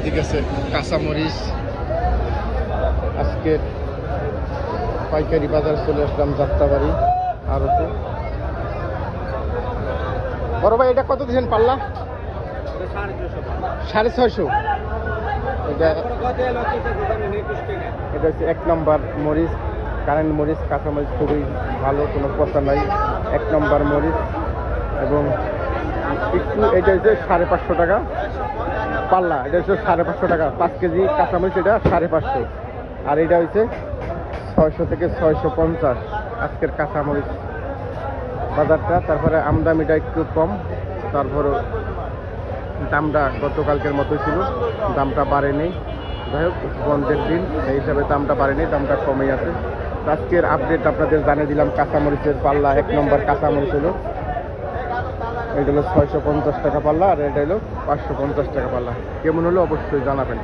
এদিকে আছে কাঁচামরিচ। আজকে পাইকারি বাজার চলে আসলাম যাত্রাবাড়ি আড়তে। বড় ভাই এটা কত দিয়েছেন পাল্লা? 650। এটা হচ্ছে 1 নম্বর মরিচ, কারেন্ট মরিচ, কাঁচামরিচ খুবই ভালো, কোনো পচা নাই, 1 নম্বর মরিচ। এবং একটু এটা হচ্ছে 550 টাকা পাল্লা, এটা হচ্ছে 550 টাকা 5 কেজি কাঁচামরিচ, এটা 550। আর এটা হচ্ছে 600 থেকে 650 আজকের কাঁচামরিচ বাজারটা। তারপরে আমদামিটা একটু কম, তারপরে দামটা গতকালকের মতো ছিল, দামটা বাড়েনি। যাই হোক, বন্ধের দিন এই হিসাবে দামটা বাড়েনি, দামটা কমেই আছে। আজকের আপডেট আপনাদের জানিয়ে দিলাম। কাঁচামরিচের পাল্লা 1 নম্বর কাঁচামরিচ হলো, এটা হলো 650 টাকা পাল্লা, আর এটা হলো 550 টাকা পাল্লা। কেমন হলো অবশ্যই জানাবেন।